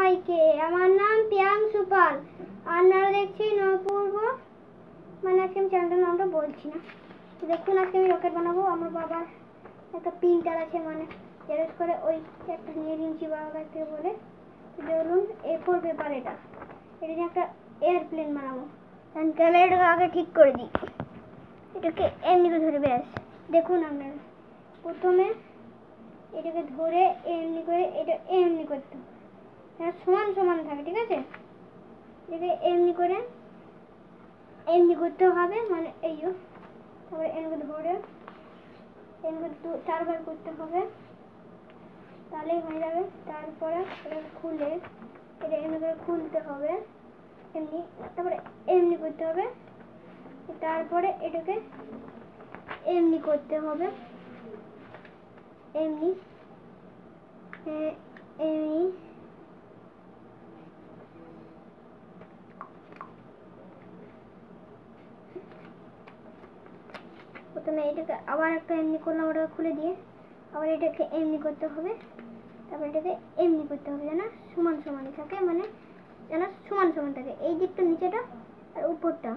সবাইকে, আমার নাম প্রিয়াংশু পাল। আপনারা দেখছেন অপূর্ব, মানে আজকে আমি চ্যানেলের নামটা বলছি না। দেখুন আজকে আমি রকেট বানাবো। আমার বাবার একটা প্রিন্টার আছে, মানে জেরক্স করে ওই একটা নিয়ে নিয়েছি বাবার কাছ থেকে বলে। ধরুন A4 পেপার, এটা নিয়ে একটা এয়ারপ্লেন বানাবো। ক্যামেরাটাকে আগে ঠিক করে দিই, এটাকে এমনি করে ধরে ব্যাস। দেখুন আপনারা প্রথমে এটাকে ধরে এমনি করে এটা এমনি করতে হবে, সমান সমান থাকে, ঠিক আছে? এটাকে এমনি করে এমনি করতে হবে, মানে এই তারপরে এমনি ধরে এমনি 4বার করতে হবে, তাহলেই হয়ে যাবে। তারপরে এটাকে খুলে এটা এমনি করে খুলতে হবে এমনি, তারপরে এমনি করতে হবে, তারপরে এটাকে এমনি করতে হবে এমনি এমনি। প্রথমে এটাকে আবার একটা এমনি করলাম, ওটাকে খুলে দিয়ে আবার এটাকে এমনি করতে হবে, তারপর এটাকে এমনি করতে হবে যেন সমান সমান থাকে, মানে যেন সমান সমান থাকে। এই দিকটা নিচেটা আর উপরটা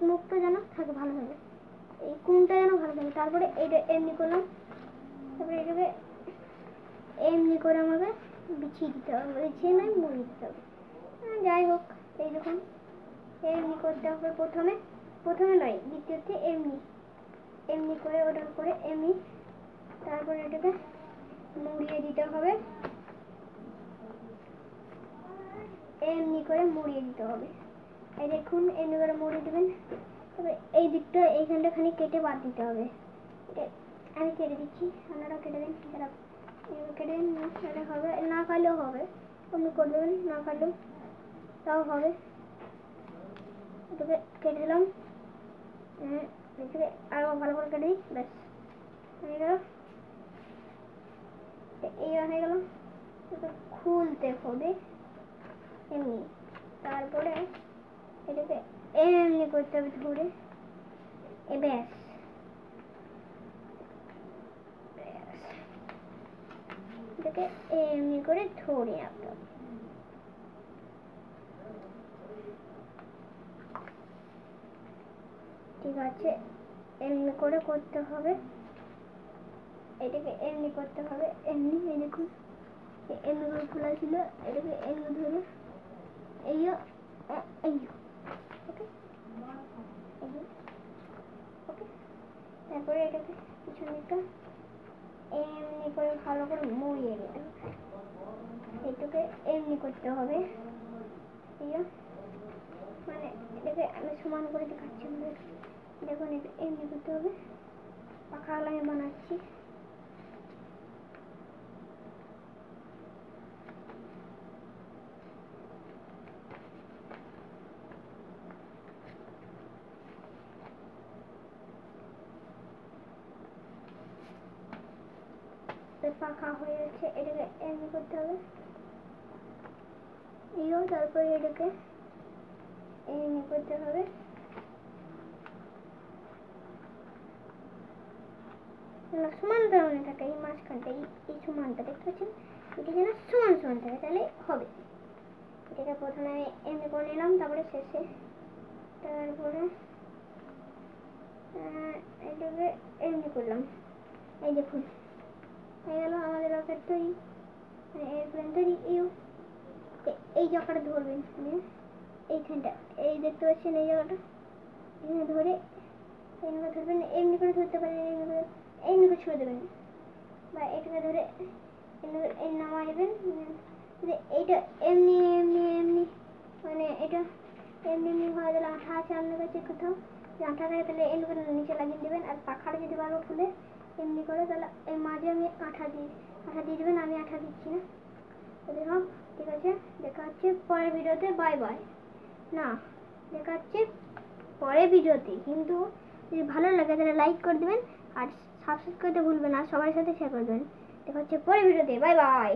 মুখটা যেন থাকে ভালোভাবে, এই কোণটা যেন ভালো থাকে। তারপরে এটা এমনি করলাম, তারপরে এটাকে এমনি করে আমাকে বিছিয়ে দিতে হবে, বিছিয়ে নয় মুড়িয়ে দিতে হবে। যাই হোক, এই দেখুন এমনি করতে হবে। প্রথমে নয়, দ্বিতীয়তে এমনি এমনি করে ওটা করে এমনি, তারপরে এটাকে মুড়িয়ে দিতে হবে, এমনি করে মুড়িয়ে দিতে হবে। এই দেখুন এমনি করে মুড়িয়ে দেবেন। তবে এই দিকটা এইখানটা খানি কেটে বাদ দিতে হবে। আমি কেটে দিচ্ছি, আপনারা কেটে দিন। কেটে দিন, হবে না খাইলেও হবে, আপনি করে দেবেন, না খাইলেও তাও হবে। এটাকে কেটে দিলাম, আরো ভালো করে কেটে দিই, ব্যাস হয়ে গেল। এই হয়ে গেল, খুলতে হবে এমনি, তারপরে এটাকে এমনি করতে হবে ধরে, ব্যাস এটাকে এমনি করে ধরে রাখতে হবে। ঠিক আছে, এমনি করে করতে হবে, এটাকে এমনি করতে হবে এমনি। এই দেখুন এমনি করে খোলা ছিল, এটাকে এমনি ধরে এই ওকে ওকে। তারপরে এটাকে পিছনেটা এমনি করে ভালো করে মুড়িয়ে নিতে হবে, এটাকে এমনি করতে হবে। মানে এটাকে আমি সমান করে দেখাচ্ছি, দেখুন এটা এমনি করতে হবে। পাখাগুলো আমি বানাচ্ছি, পাখা হয়ে যাচ্ছে, এটাকে এমনি করতে হবে। তারপরে এটাকে এমনি করতে হবে, সমান ধরনের থাকে। এই মাঝখানটা এই সমানটা দেখতে পাচ্ছেন, এটা যেন সমান সমান থাকে, তাহলে হবে। এটাকে প্রথমে আমি এমনি করে নিলাম, তারপরে শেষে তারপরে এটাকে এমনি করলাম। এই দেখুন হয়ে গেল আমাদের রকেট তৈরি, এয়ারপ্লেন তৈরি। এই জায়গাটা ধরবেন, এইখানটা এই দেখতে পাচ্ছেন, এই জায়গাটা এখানে ধরে এমনি করে ধরবেন, এমনি করে ধরতে পারেন, এমনি করে ছুঁড়ে দেবেন, বা এটাকে ধরে এমনি করে নামাই দেবেন। এইটা এমনি এমনি এমনি, মানে এটা এমনি এমনি হয়ে গেলে আঠা আছে আপনার কাছে কোথাও, আঠা থাকে তাহলে এমনি করে নিচে লাগিয়ে দেবেন। আর পাখাটা যদি ভালো খুলে এমনি করে, তাহলে এই মাঝে আমি আঠা দিয়ে দেবেন। আমি আঠা দিচ্ছি না, দেখুন ঠিক আছে। দেখা হচ্ছে পরের ভিডিওতে, বাই বাই। না, দেখা হচ্ছে পরের ভিডিওতে, কিন্তু যদি ভালো লাগে তাহলে লাইক করে দেবেন আর সাবস্ক্রাইব করতে ভুলবেন না, সবার সাথে শেয়ার করে দেবেন। দেখা হচ্ছে পরের ভিডিওতে, বাই বাই।